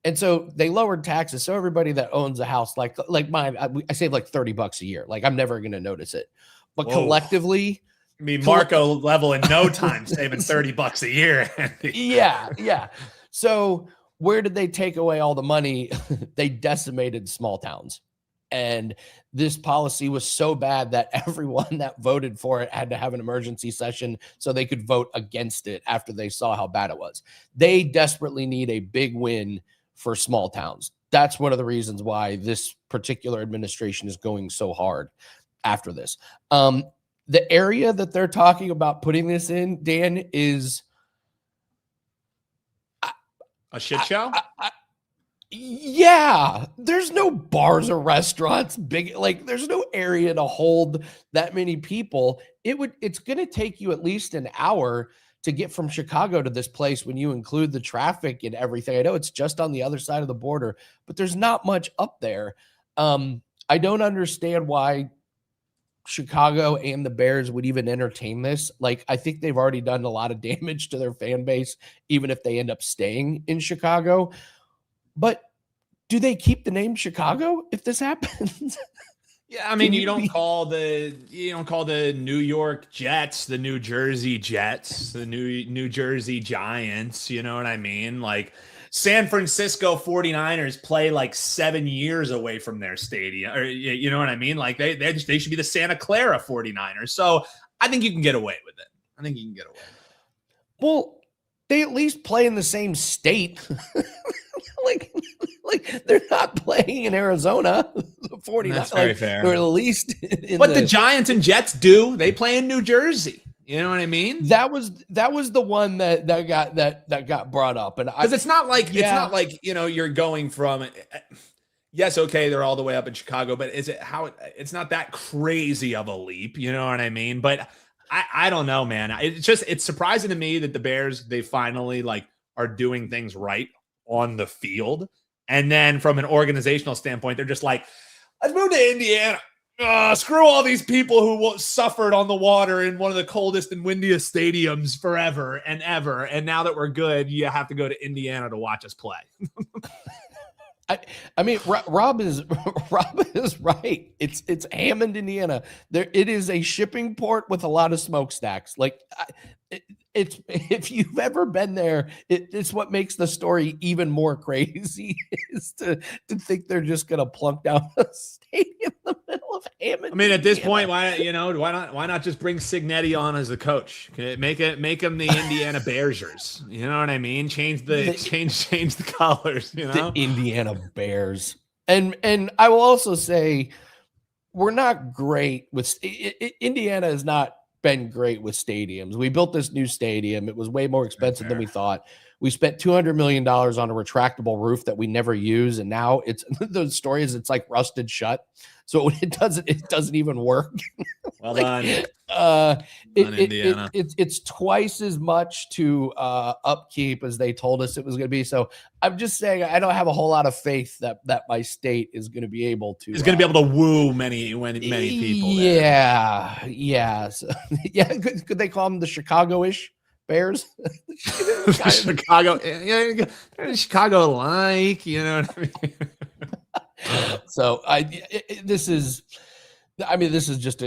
And so they lowered taxes. So everybody that owns a house, like mine, I save like $30 a year. Like I'm never going to notice it. But collectively, I mean, Marco level in no time, saving $30 a year. Yeah. So where did they take away all the money? They decimated small towns. And this policy was so bad that everyone that voted for it had to have an emergency session so they could vote against it after they saw how bad it was. They desperately need a big win for small towns. That's one of the reasons why this particular administration is going so hard after this. The area that they're talking about putting this in, Dan, is a shit show. Yeah, there's no bars or restaurants big. Like there's no area to hold that many people. It's going to take you at least an hour to get from Chicago to this place when you include the traffic and everything. I know it's just on the other side of the border, but there's not much up there. I don't understand why Chicago and the Bears would even entertain this. Like, I think they've already done a lot of damage to their fan base, even if they end up staying in Chicago. But do they keep the name Chicago if this happens? Yeah, I mean, you don't call the New York Jets the New Jersey Jets, the New Jersey Giants. You know what I mean? Like, San Francisco 49ers play like 7 years away from their stadium, or you know what I mean? Like they should be the Santa Clara 49ers. So I think you can get away with it. Well, they at least play in the same state. like they're not playing in Arizona. The 49ers. That's very fair. Or at least but the Giants and Jets do. They play in New Jersey. You know what I mean? That was the one that got brought up, and because it's not like you're going from yes, okay, they're all the way up in Chicago, but it's not that crazy of a leap, you know what I mean? But I don't know, man. It's surprising to me that the Bears, they finally are doing things right on the field, and then from an organizational standpoint, they're just like, Let's move to Indiana. Screw all these people who suffered on the water in one of the coldest and windiest stadiums forever and ever. And now that we're good, you have to go to Indiana to watch us play. I mean, Rob is right. It's Hammond, Indiana. It is a shipping port with a lot of smokestacks. Like, it's if you've ever been there, it's what makes the story even more crazy is to think they're just gonna plunk down a stadium in the middle of Hammond. I mean, at Indiana. this point, why not just bring Signetti on as a coach? Make him the Indiana Bearsers. You know what I mean? Change the colors. You know, the Indiana Bears. And I will also say, we're not great with Indiana has not been great with stadiums. We built this new stadium. It was way more expensive than we thought. We spent $200 million on a retractable roof that we never use. And now the story is it's like rusted shut. So it doesn't even work. Well done. Indiana. It's twice as much to upkeep as they told us it was going to be. So I'm just saying, I don't have a whole lot of faith that my state is going to be able to. It's going to be able to woo many people. Yeah, yeah, so, yeah. Could they call them the Chicago-ish Bears? Chicago, Chicago-like. You know what I mean? So this is just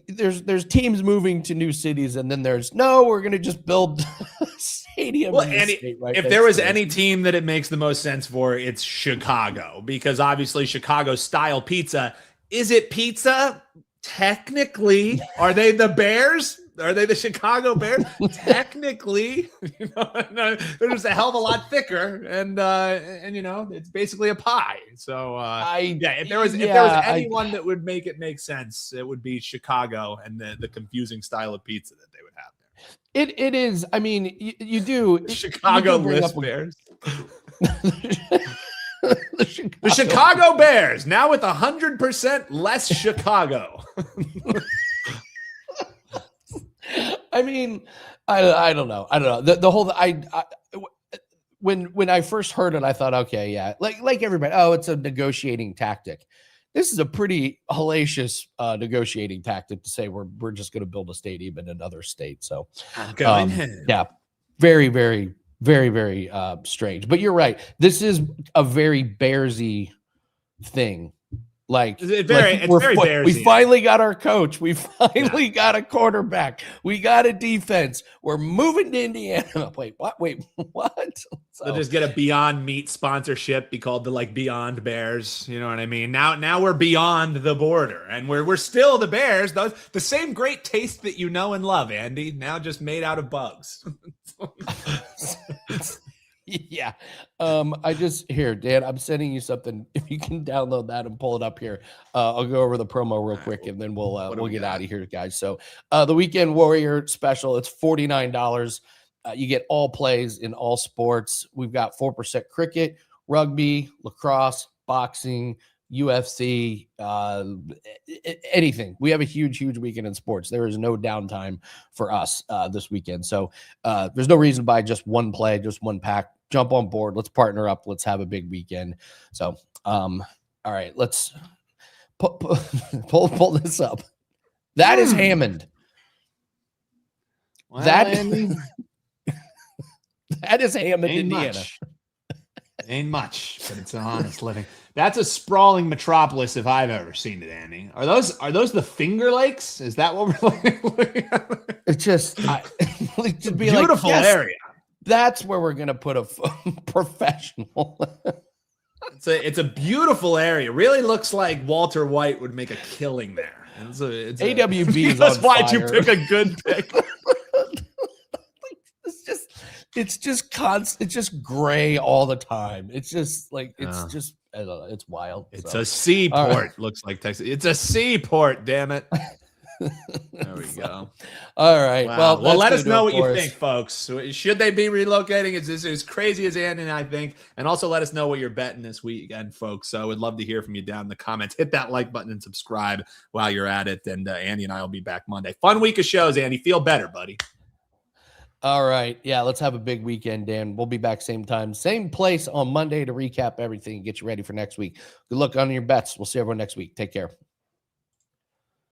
there's teams moving to new cities, and then we're going to just build a stadium. Well, if there was any team that it makes the most sense for, it's Chicago, because obviously Chicago style pizza. Is it pizza? Technically, are they the Bears? Are they the Chicago Bears? Technically, they're just a hell of a lot thicker, and it's basically a pie. So if there was anyone that would make it make sense, it would be Chicago and the confusing style of pizza that they would have there. It is. I mean, you do Chicago list Bears. The Chicago Bears now with 100% less Chicago. I mean, I don't know. The whole when I first heard it, I thought, okay, yeah, like everybody. Oh, it's a negotiating tactic. This is a pretty hellacious negotiating tactic to say we're just going to build a stadium in another state. So, yeah, very, very, very, very strange. But you're right. This is a very Bearsy thing. It's very Bearsy. We finally got our coach. We finally got a quarterback. We got a defense. We're moving to Indiana. Wait, what? So, they'll just get a Beyond Meat sponsorship, be called the Beyond Bears. You know what I mean? Now we're beyond the border, and we're still the Bears. The same great taste that you know and love, Andy. Now just made out of bugs. Yeah. Here, Dan, I'm sending you something. If you can download that and pull it up here, I'll go over the promo real quick, and then we'll get out of here, guys. So the Weekend Warrior special, it's $49. You get all plays in all sports. We've got 4% cricket, rugby, lacrosse, boxing, UFC, anything. We have a huge weekend in sports. There is no downtime for us this weekend. So there's no reason to buy just one play, just one pack. Jump on board. Let's partner up. Let's have a big weekend. So, all right, let's pull this up. That is Hammond. Well, that is Hammond, Indiana. Ain't much, but it's an honest living. That's a sprawling metropolis if I've ever seen it, Andy. Are those the Finger Lakes? Is that what we're looking at? It's just to be beautiful area. That's where we're gonna put a professional. It's a beautiful area. Really looks like Walter White would make a killing there. AWB is that's on why'd fire. You pick a good pick. It's just gray all the time. It's just I don't know, it's wild. It's a seaport. Right. Looks like Texas. It's a seaport, damn it. There we go. All right. Wow. Well, let us know what you think, folks. Should they be relocating? Is this as crazy as Andy and I think? And also let us know what you're betting this weekend, folks. So I would love to hear from you down in the comments. Hit that like button and subscribe while you're at it. And Andy and I will be back Monday. Fun week of shows, Andy. Feel better, buddy. All right. Yeah, let's have a big weekend, Dan. We'll be back same time, same place on Monday to recap everything and get you ready for next week. Good luck on your bets. We'll see everyone next week. Take care.